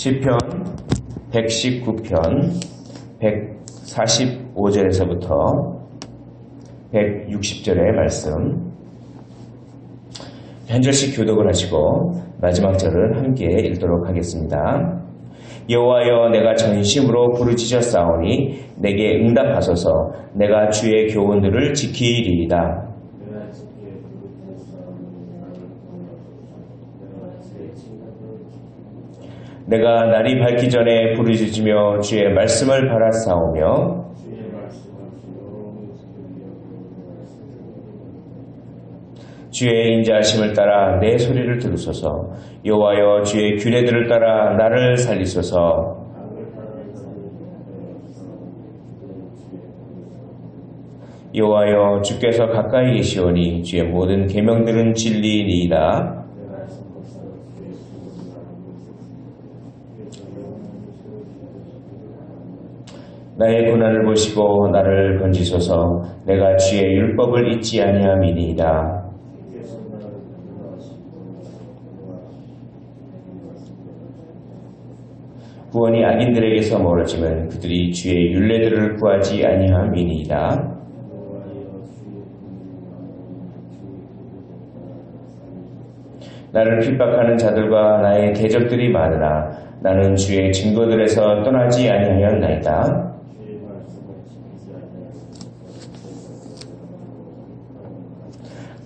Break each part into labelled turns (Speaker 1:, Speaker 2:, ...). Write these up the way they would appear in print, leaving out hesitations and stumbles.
Speaker 1: 시편 119편 145절에서부터 160절의 말씀 한 절씩 교독을 하시고 마지막 절을 함께 읽도록 하겠습니다. 여호와여, 내가 전심으로 부르짖었사오니 내게 응답하소서. 내가 주의 교훈들을 지키리이다. 내가 날이 밝기 전에 부르짖으며 주의 말씀을 바라싸우며 주의 인자하심을 따라 내 소리를 들으소서. 여호와여, 주의 규례들을 따라 나를 살리소서. 여호와여, 주께서 가까이 계시오니 주의 모든 계명들은 진리니이다. 나의 고난을 보시고 나를 건지소서. 내가 주의 율법을 잊지 아니함이니이다. 구원이 악인들에게서 멀어지면 그들이 주의 율례들을 구하지 아니함이니이다. 나를 핍박하는 자들과 나의 대적들이 많으나 나는 주의 증거들에서 떠나지 아니하였나이다.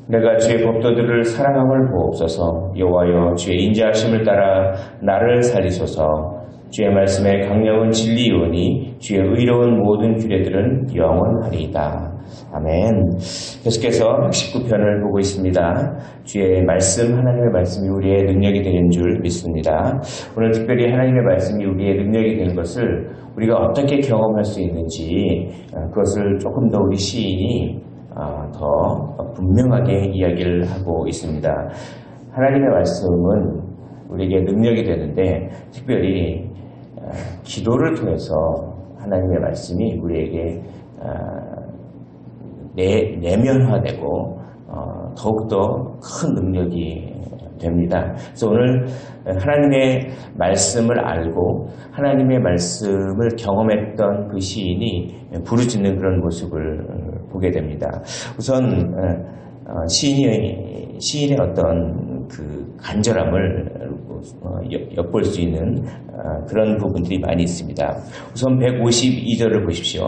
Speaker 1: 내가 주의 법도들을 사랑함을 보옵소서. 여호와여, 주의 인자하심을 따라 나를 살리소서. 주의 말씀의 강력은 진리이오니 주의 의로운 모든 규례들은 영원하리이다. 아멘. 계속해서 119편을 보고 있습니다. 주의 말씀, 하나님의 말씀이 우리의 능력이 되는 줄 믿습니다. 오늘 특별히 하나님의 말씀이 우리의 능력이 되는 것을 우리가 어떻게 경험할 수 있는지 그것을 조금 더 우리 시인이 더 분명하게 이야기를 하고 있습니다. 하나님의 말씀은 우리에게 능력이 되는데 특별히 기도를 통해서 하나님의 말씀이 우리에게 내면화되고 더욱더 큰 능력이 됩니다. 그래서 오늘 하나님의 말씀을 알고 하나님의 말씀을 경험했던 그 시인이 부르짖는 그런 모습을 보게 됩니다. 우선 시인의 어떤 그 간절함을 엿볼 수 있는 그런 부분들이 많이 있습니다. 우선 152절을 보십시오.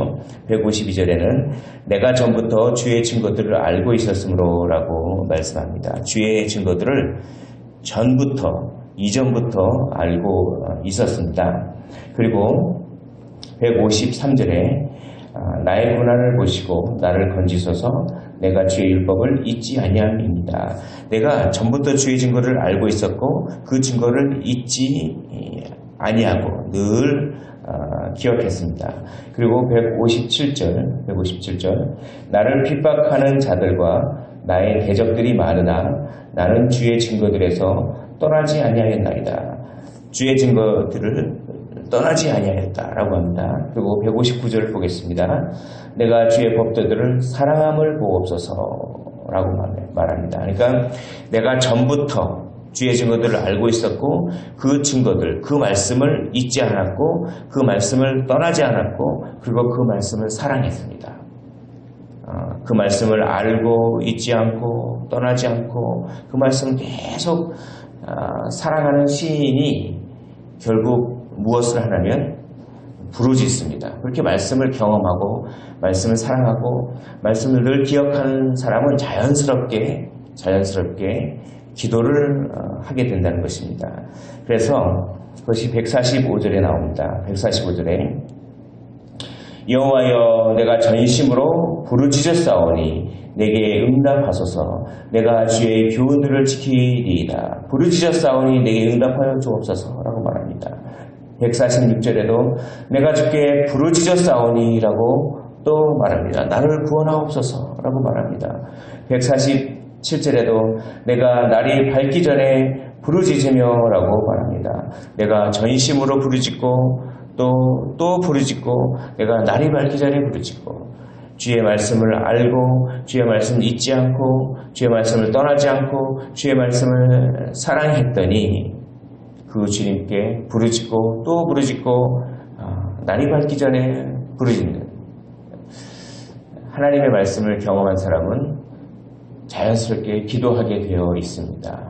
Speaker 1: 152절에는 내가 전부터 주의 증거들을 알고 있었으므로 라고 말씀합니다. 주의 증거들을 전부터, 이전부터 알고 있었습니다. 그리고 153절에 나의 고난을 보시고 나를 건지소서. 내가 주의 율법을 잊지 아니함입니다. 내가 전부터 주의 증거를 알고 있었고 그 증거를 잊지 아니하고 늘 기억했습니다. 그리고 157절 나를 핍박하는 자들과 나의 대적들이 많으나 나는 주의 증거들에서 떠나지 아니하였나이다. 주의 증거들을 떠나지 아니하였다라고 합니다. 그리고 159절을 보겠습니다. 내가 주의 법도들을 사랑함을 보옵소서라고 말합니다. 그러니까 내가 전부터 주의 증거들을 알고 있었고 그 증거들, 그 말씀을 잊지 않았고 그 말씀을 떠나지 않았고 그리고 그 말씀을 사랑했습니다. 그 말씀을 알고 잊지 않고 떠나지 않고 그 말씀을 계속 사랑하는 시인이 결국 무엇을 하냐면 부르짖습니다. 그렇게 말씀을 경험하고 말씀을 사랑하고 말씀을 늘 기억하는 사람은 자연스럽게 기도를 하게 된다는 것입니다. 그래서 그것이 145절에 나옵니다. 145절에 여호와여, 내가 전심으로 부르짖었사오니 내게 응답하소서. 내가 주의 교훈들을 지키리이다. 부르짖었사오니 내게 응답하여 주옵소서라고 말합니다. 146절에도 내가 주께 부르짖었사오니 라고 또 말합니다. 나를 구원하옵소서 라고 말합니다. 147절에도 내가 날이 밝기 전에 부르짖으며 라고 말합니다. 내가 전심으로 부르짖고 또 부르짖고 내가 날이 밝기 전에 부르짖고 주의 말씀을 알고 주의 말씀을 잊지 않고 주의 말씀을 떠나지 않고 주의 말씀을 사랑했더니 그 그 주님께 부르짖고 또 부르짖고 날이 밝기 전에 부르짖는 하나님의 말씀을 경험한 사람은 자연스럽게 기도하게 되어 있습니다.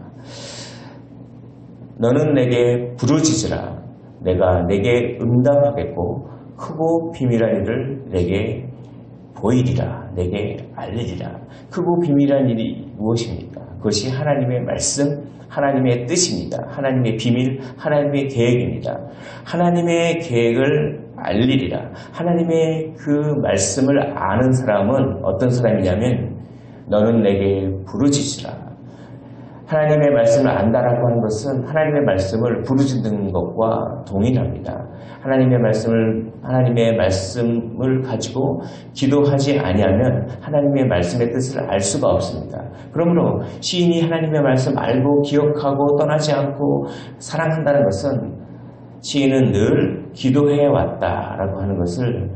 Speaker 1: 너는 내게 부르짖으라. 내가 내게 응답하겠고 크고 비밀한 일을 내게 보이리라. 내게 알리리라. 크고 비밀한 일이 무엇입니까? 그것이 하나님의 말씀, 하나님의 뜻입니다. 하나님의 비밀, 하나님의 계획입니다. 하나님의 계획을 알리리라. 하나님의 그 말씀을 아는 사람은 어떤 사람이냐면 너는 내게 부르짖으라. 하나님의 말씀을 안다라고 하는 것은 하나님의 말씀을 부르짖는 것과 동일합니다. 하나님의 말씀을 가지고 기도하지 아니하면 하나님의 말씀의 뜻을 알 수가 없습니다. 그러므로 시인이 하나님의 말씀 알고 기억하고 떠나지 않고 사랑한다는 것은 시인은 늘 기도해 왔다라고 하는 것을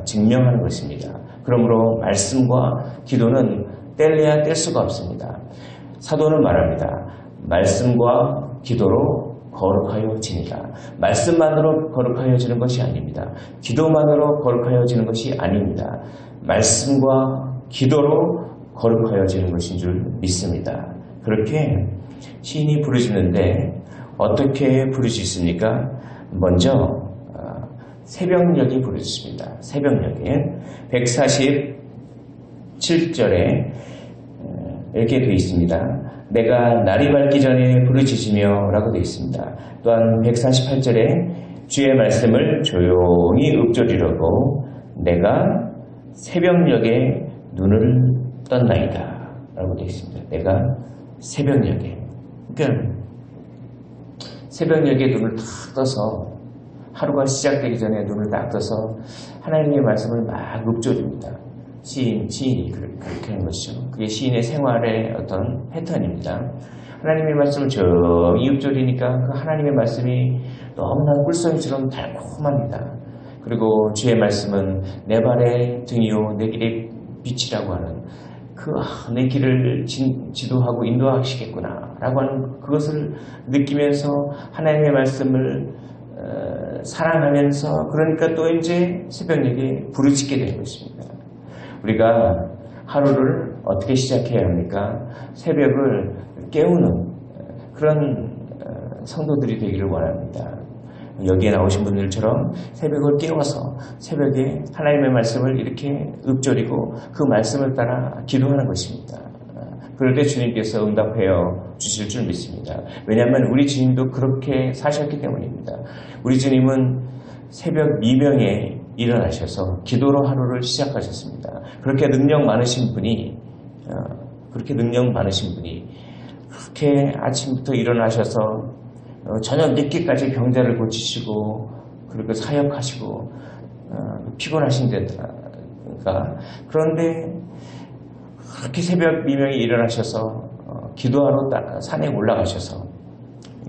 Speaker 1: 증명하는 것입니다. 그러므로 말씀과 기도는 뗄래야 뗄 수가 없습니다. 사도는 말합니다. 말씀과 기도로 거룩하여지니라. 말씀만으로 거룩하여지는 것이 아닙니다. 기도만으로 거룩하여지는 것이 아닙니다. 말씀과 기도로 거룩하여지는 것인 줄 믿습니다. 그렇게 시인이 부르짖는데 어떻게 부르짖습니까? 먼저 새벽녘이 부르짖습니다. 새벽녘에 147절에 이렇게 되어 있습니다. 내가 날이 밝기 전에 부르짖으며 라고 되어 있습니다. 또한 148절에 주의 말씀을 조용히 읊조리려고 내가 새벽녘에 눈을 떴나이다 라고 되어 있습니다. 내가 새벽녘에, 그러니까 새벽녘에 눈을 딱 떠서 하루가 시작되기 전에 눈을 딱 떠서 하나님의 말씀을 막 읊조립니다. 시인이 그렇게 하는 것이죠. 그게 시인의 생활의 어떤 패턴입니다. 하나님의 말씀을 조용히 읊조리니까 그 하나님의 말씀이 너무나 꿀송이처럼 달콤합니다. 그리고 주의 말씀은 내 발의 등이요 내 길의 빛이라고 하는 내 길을 지도하고 인도하시겠구나 라고 하는 그것을 느끼면서 하나님의 말씀을 사랑하면서 그러니까 또 이제 새벽녘에 부르짖게 되는 것입니다. 우리가 하루를 어떻게 시작해야 합니까? 새벽을 깨우는 그런 성도들이 되기를 원합니다. 여기에 나오신 분들처럼 새벽을 깨워서 새벽에 하나님의 말씀을 이렇게 읊조리고 그 말씀을 따라 기도하는 것입니다. 그럴 때 주님께서 응답하여 주실 줄 믿습니다. 왜냐하면 우리 주님도 그렇게 사셨기 때문입니다. 우리 주님은 새벽 미명에 일어나셔서 기도로 하루를 시작하셨습니다. 그렇게 능력 많으신 분이 그렇게 아침부터 일어나셔서 저녁 늦게까지 병자를 고치시고 그리고 사역하시고 피곤하신 데다가 그런데 그렇게 새벽 미명에 일어나셔서 기도하러 산에 올라가셔서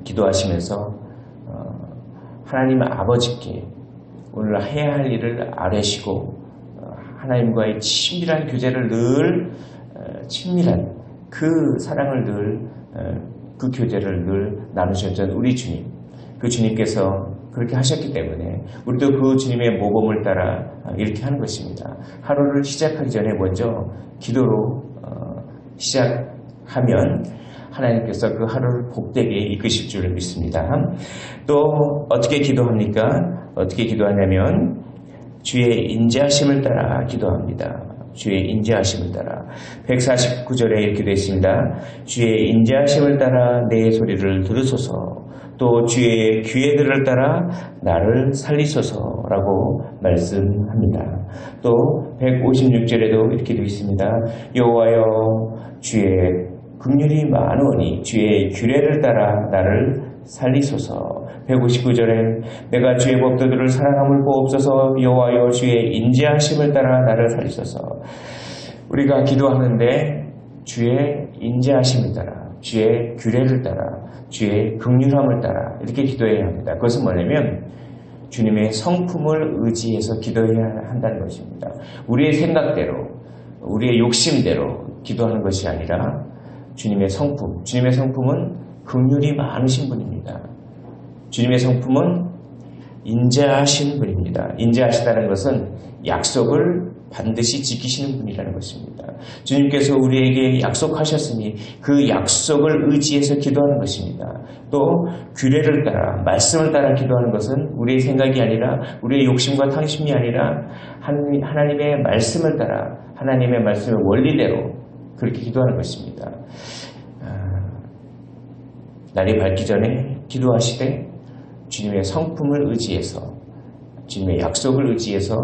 Speaker 1: 기도하시면서 하나님 아버지께 오늘 해야 할 일을 아뢰시고 하나님과의 친밀한 교제를 늘 친밀한 그 사랑을 늘 그 교제를 늘 나누셨던 우리 주님, 그 주님께서 그렇게 하셨기 때문에 우리도 그 주님의 모범을 따라 이렇게 하는 것입니다. 하루를 시작하기 전에 먼저 기도로 시작하면 하나님께서 그 하루를 복되게 이끄실 줄 믿습니다. 또 어떻게 기도합니까? 어떻게 기도하냐면 주의 인자하심을 따라 기도합니다. 주의 인자하심을 따라 149절에 이렇게 되어 있습니다. 주의 인자하심을 따라 내 소리를 들으소서 또 주의 기회들을 따라 나를 살리소서라고 말씀합니다. 또 156절에도 이렇게 되어 있습니다. 여호와여 주의 긍휼이 많으니 주의 규례를 따라 나를 살리소서. 159절에 내가 주의 법도들을 사랑함을 보옵소서. 여호와여 주의 인자하심을 따라 나를 살리소서. 우리가 기도하는데 주의 인자하심을 따라 주의 규례를 따라 주의 긍휼함을 따라 이렇게 기도해야 합니다. 그것은 뭐냐면 주님의 성품을 의지해서 기도해야 한다는 것입니다. 우리의 생각대로 우리의 욕심대로 기도하는 것이 아니라 주님의 성품은 긍휼이 많으신 분입니다. 주님의 성품은 인자하신 분입니다. 인자하시다는 것은 약속을 반드시 지키시는 분이라는 것입니다. 주님께서 우리에게 약속하셨으니 그 약속을 의지해서 기도하는 것입니다. 또 규례를 따라 말씀을 따라 기도하는 것은 우리의 생각이 아니라 우리의 욕심과 탕심이 아니라 하나님의 말씀을 따라 하나님의 말씀의 원리대로 그렇게 기도하는 것입니다. 날이 밝기 전에 기도하시되 주님의 성품을 의지해서 주님의 약속을 의지해서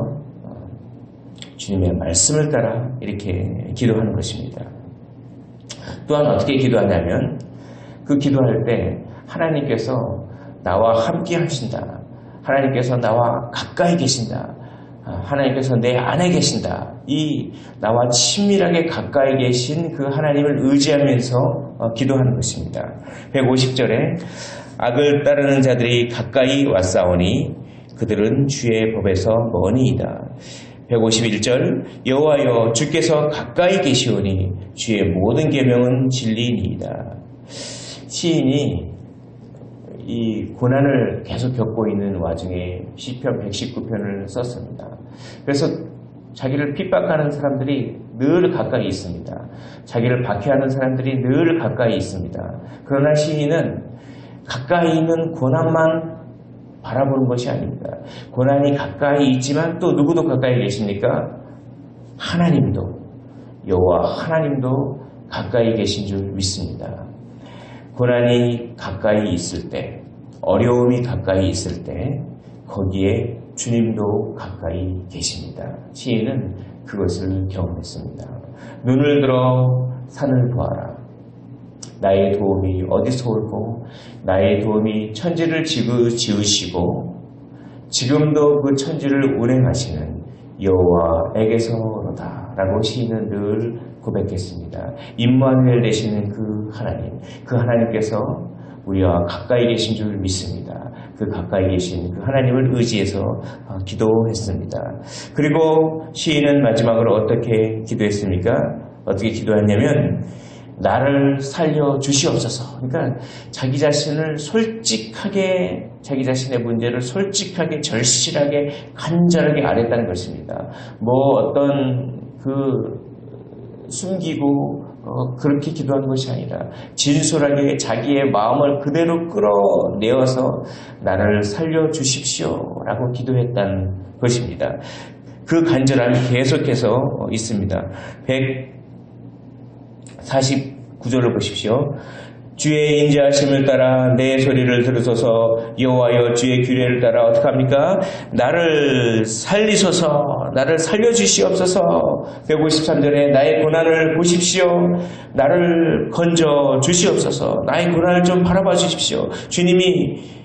Speaker 1: 주님의 말씀을 따라 이렇게 기도하는 것입니다. 또한 어떻게 기도하냐면 그 기도할 때 하나님께서 나와 함께 하신다. 하나님께서 나와 가까이 계신다. 하나님께서 내 안에 계신다. 이 나와 친밀하게 가까이 계신 그 하나님을 의지하면서 기도하는 것입니다. 150절에 악을 따르는 자들이 가까이 왔사오니 그들은 주의 법에서 머니이다. 151절 여호와여 주께서 가까이 계시오니 주의 모든 계명은 진리니이다. 시인이 이 고난을 계속 겪고 있는 와중에 시편 119편을 썼습니다. 그래서 자기를 핍박하는 사람들이 늘 가까이 있습니다. 자기를 박해하는 사람들이 늘 가까이 있습니다. 그러나 시인은 가까이 있는 고난만 바라보는 것이 아닙니다. 고난이 가까이 있지만 또 누구도 가까이 계십니까? 하나님도, 여호와 하나님도 가까이 계신 줄 믿습니다. 고난이 가까이 있을 때, 어려움이 가까이 있을 때 거기에 주님도 가까이 계십니다. 시인은 그것을 경험했습니다. 눈을 들어 산을 보아라. 나의 도움이 어디서 올고 나의 도움이 천지를 지으시고 지금도 그 천지를 운행하시는 여호와에게서로다 라고 시인은 늘 고백했습니다. 임마누엘 되시는 그 하나님께서 우리와 가까이 계신 줄 믿습니다. 그 가까이 계신 그 하나님을 의지해서 기도했습니다. 그리고 시인은 마지막으로 어떻게 기도했습니까? 어떻게 기도했냐면 나를 살려 주시옵소서. 그러니까 자기 자신을 솔직하게 자기 자신의 문제를 솔직하게 절실하게 간절하게 아뢰었다는 것입니다. 뭐 어떤 숨기고 그렇게 기도한 것이 아니라 진솔하게 자기의 마음을 그대로 끌어내어서 나를 살려주십시오 라고 기도했다는 것입니다. 그 간절함이 계속해서 있습니다. 149절을 보십시오. 주의 인자하심을 따라 내 소리를 들으소서. 여호와여 주의 규례를 따라 어떻게 합니까? 나를 살리소서. 나를 살려주시옵소서. 153절에 나의 고난을 보십시오. 나를 건져 주시옵소서. 나의 고난을 좀 바라봐 주십시오. 주님이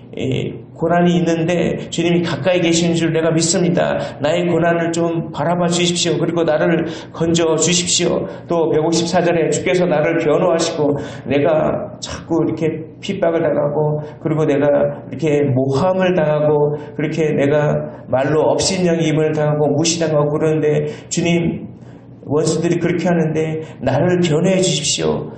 Speaker 1: 고난이 있는데 주님이 가까이 계시는 줄 내가 믿습니다. 나의 고난을 좀 바라봐 주십시오. 그리고 나를 건져 주십시오. 또 154절에 주께서 나를 변호하시고 내가 자꾸 이렇게 핍박을 당하고 그리고 내가 이렇게 모함을 당하고 그렇게 내가 말로 업신여김을 당하고 무시당하고 그러는데 주님 원수들이 그렇게 하는데 나를 변호해 주십시오.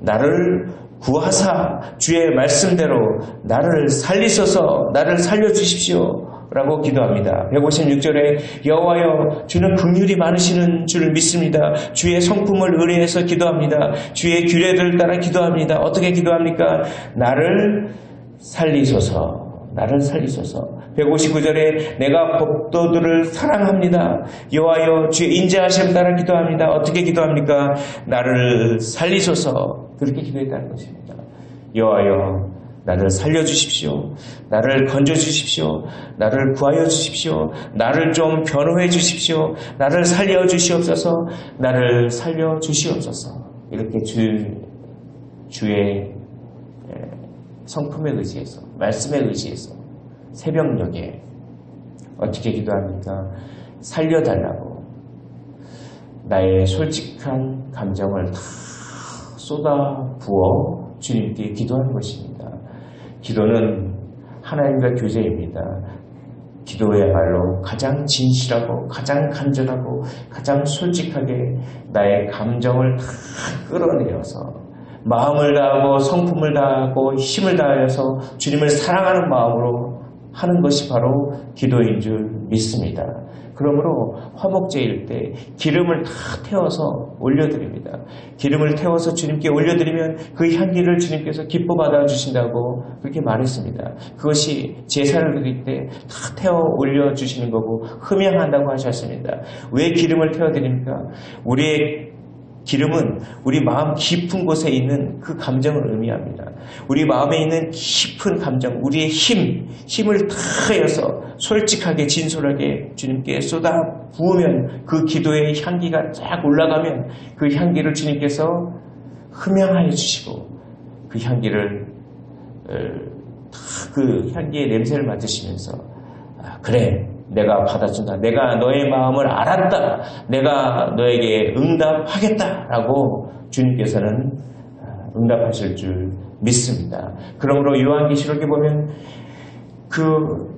Speaker 1: 나를 구하사 주의 말씀대로 나를 살리소서. 나를 살려주십시오 라고 기도합니다. 156절에 여호와여 주는 긍휼이 많으시는 줄 믿습니다. 주의 성품을 의뢰해서 기도합니다. 주의 규례를 따라 기도합니다. 어떻게 기도합니까? 나를 살리소서. 나를 살리소서. 159절에 내가 법도들을 사랑합니다. 여호와여 주의 인자하심을 따라 기도합니다. 어떻게 기도합니까? 나를 살리소서. 그렇게 기도했다는 것입니다. 여호와여 나를 살려주십시오. 나를 건져주십시오. 나를 구하여 주십시오. 나를 좀 변호해 주십시오. 나를 살려주시옵소서. 나를 살려주시옵소서. 이렇게 주의 성품에 의지해서 말씀에 의지해서 새벽녘에 어떻게 기도합니까? 살려달라고 나의 솔직한 감정을 다 쏟아 부어 주님께 기도하는 것입니다. 기도는 하나님과 교제입니다. 기도야말로 가장 진실하고 가장 간절하고 가장 솔직하게 나의 감정을 다 끌어내어서 마음을 다하고 성품을 다하고 힘을 다하여서 주님을 사랑하는 마음으로 하는 것이 바로 기도인 줄 믿습니다. 그러므로 화목제일 때 기름을 다 태워서 올려드립니다. 기름을 태워서 주님께 올려드리면 그 향기를 주님께서 기뻐 받아주신다고 그렇게 말했습니다. 그것이 제사를 드릴 때 다 태워 올려주시는 거고 흠양한다고 하셨습니다. 왜 기름을 태워드립니까? 우리의 기름은 우리 마음 깊은 곳에 있는 그 감정을 의미합니다. 우리 마음에 있는 깊은 감정, 우리의 힘을 다해서 솔직하게 진솔하게 주님께 쏟아 부으면 그 기도의 향기가 쫙 올라가면 그 향기를 주님께서 흠양하여 주시고 그 향기를 그 향기의 냄새를 맡으시면서 그래 내가 받아준다. 내가 너의 마음을 알았다. 내가 너에게 응답하겠다라고 주님께서는 응답하실 줄 믿습니다. 그러므로 요한계시록에 보면 그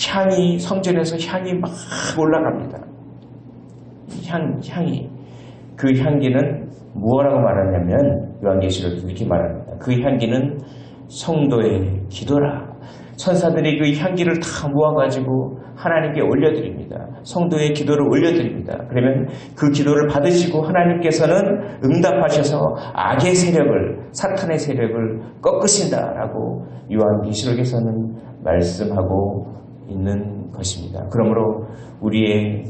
Speaker 1: 향이 성전에서 향이 막 올라갑니다. 향이 그 향기는 무엇라고 말하냐면 요한계시록에 이렇게 말합니다. 그 향기는 성도의 기도라. 천사들이 그 향기를 다 모아가지고 하나님께 올려드립니다. 성도의 기도를 올려드립니다. 그러면 그 기도를 받으시고 하나님께서는 응답하셔서 악의 세력을, 사탄의 세력을 꺾으신다라고 요한계시록에서는 말씀하고 있는 것입니다. 그러므로 우리의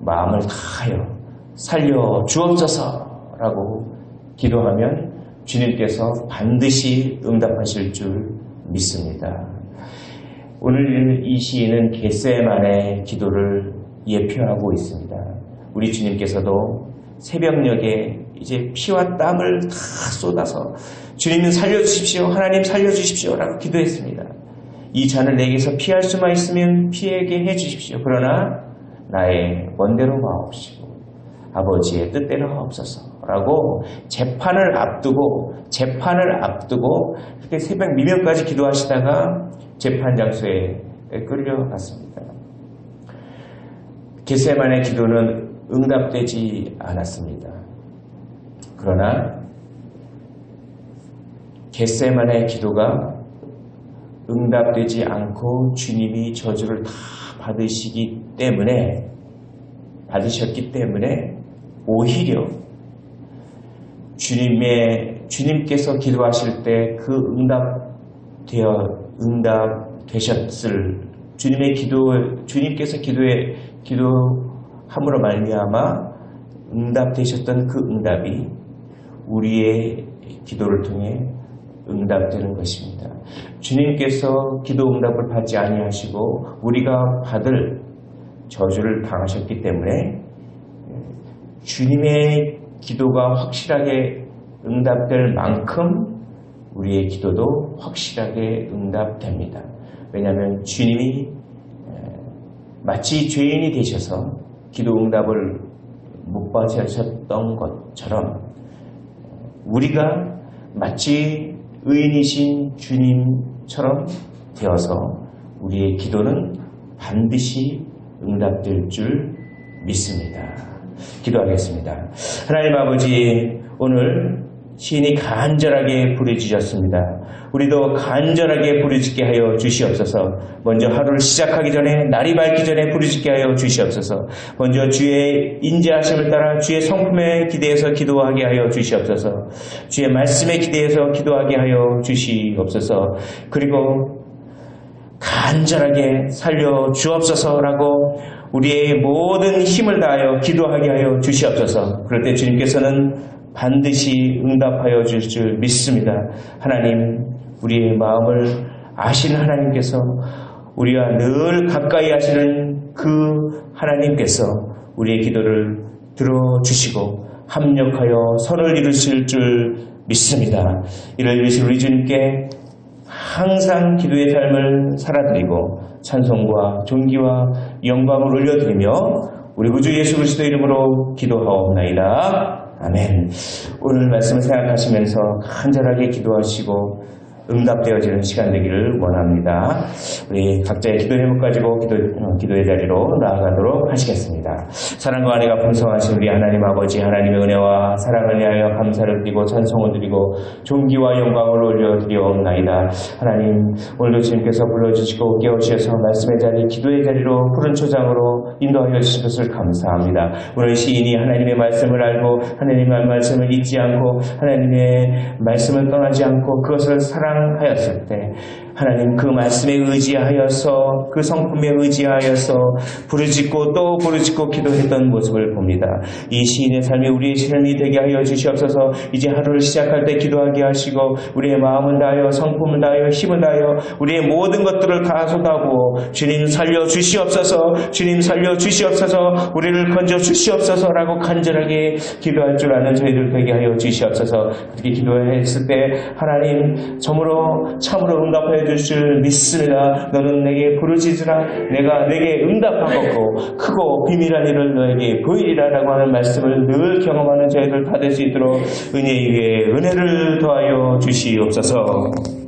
Speaker 1: 마음을 다하여 살려 주옵소서라고 기도하면 주님께서 반드시 응답하실 줄 믿습니다. 오늘 이 시인은 겟세마네 기도를 예표하고 있습니다. 우리 주님께서도 새벽녘에 이제 피와 땀을 다 쏟아서 주님은 살려주십시오. 하나님 살려주십시오. 라고 기도했습니다. 이 잔을 내게서 피할 수만 있으면 피하게 해주십시오. 그러나 나의 원대로 마옵시고 아버지의 뜻대로 하옵소서. 라고 재판을 앞두고 그렇게 새벽 미명까지 기도하시다가 재판 장소에 끌려갔습니다. 겟세마네 기도는 응답되지 않았습니다. 그러나 겟세마네 기도가 응답되지 않고 주님이 저주를 다 받으셨기 때문에 오히려 주님께서 기도하실 때 그 응답되셨을 주님께서 기도함으로 말미암아 응답되셨던 그 응답이 우리의 기도를 통해 응답되는 것입니다. 주님께서 기도 응답을 받지 아니하시고 우리가 받을 저주를 당하셨기 때문에 주님의 기도가 확실하게 응답될 만큼 우리의 기도도 확실하게 응답됩니다. 왜냐하면 주님이 마치 죄인이 되셔서 기도 응답을 못 받으셨던 것처럼 우리가 마치 의인이신 주님처럼 되어서 우리의 기도는 반드시 응답될 줄 믿습니다. 기도하겠습니다. 하나님 아버지, 오늘 시인이 간절하게 부르짖었습니다. 우리도 간절하게 부르짖게 하여 주시옵소서. 먼저 하루를 시작하기 전에, 날이 밝기 전에 부르짖게 하여 주시옵소서. 먼저 주의 인자하심을 따라 주의 성품에 기대해서 기도하게 하여 주시옵소서. 주의 말씀에 기대해서 기도하게 하여 주시옵소서. 그리고 간절하게 살려 주옵소서라고 우리의 모든 힘을 다하여 기도하게 하여 주시옵소서. 그럴 때 주님께서는 반드시 응답하여 주실 줄 믿습니다. 하나님, 우리의 마음을 아시는 하나님께서, 우리와 늘 가까이 하시는 그 하나님께서 우리의 기도를 들어주시고 합력하여 선을 이루실 줄 믿습니다. 이를 이루실 우리 주님께 항상 기도의 삶을 살아드리고 찬송과 존귀와 영광을 올려드리며 우리 구주 예수 그리스도 이름으로 기도하옵나이다. 아멘. 오늘 말씀을 생각하시면서 간절하게 기도하시고 응답되어지는 시간 되기를 원합니다. 우리 각자의 기도 제목 가지고 기도의 자리로 나아가도록 하시겠습니다. 사랑과 은혜가 풍성하신 우리 하나님 아버지, 하나님의 은혜와 사랑을 위하여 감사를 드리고 찬송을 드리고 존귀와 영광을 올려드리옵나이다. 하나님, 오늘도 주님께서 불러주시고 깨우셔서 말씀의 자리, 기도의 자리로 푸른 초장으로 인도하여 주신 것을 감사합니다. 오늘 시인이 하나님의 말씀을 알고 하나님의 말씀을 잊지 않고 하나님의 말씀을 떠나지 않고 그것을 사랑하였을 때 하나님 그 말씀에 의지하여서 그 성품에 의지하여서 부르짖고 또 부르짖고 기도했던 모습을 봅니다. 이 시인의 삶이 우리의 삶이 되게 하여 주시옵소서. 이제 하루를 시작할 때 기도하게 하시고 우리의 마음을 다하여 성품을 다하여 힘을 다하여 우리의 모든 것들을 다 쏟아부어 주님 살려 주시옵소서, 주님 살려 주시옵소서, 우리를 건져 주시옵소서라고 간절하게 기도할 줄 아는 저희들 되게 하여 주시옵소서. 그렇게 기도했을 때 하나님 참으로 응답하여 주실 줄 믿습니다. 너는 내게 부르짖으라, 내가 내게 응답하겠고 크고 비밀한 일을 너에게 보이리라 라고 하는 말씀을 늘 경험하는 저희들 다 될 수 있도록 은혜 위에 은혜를 더하여 주시옵소서.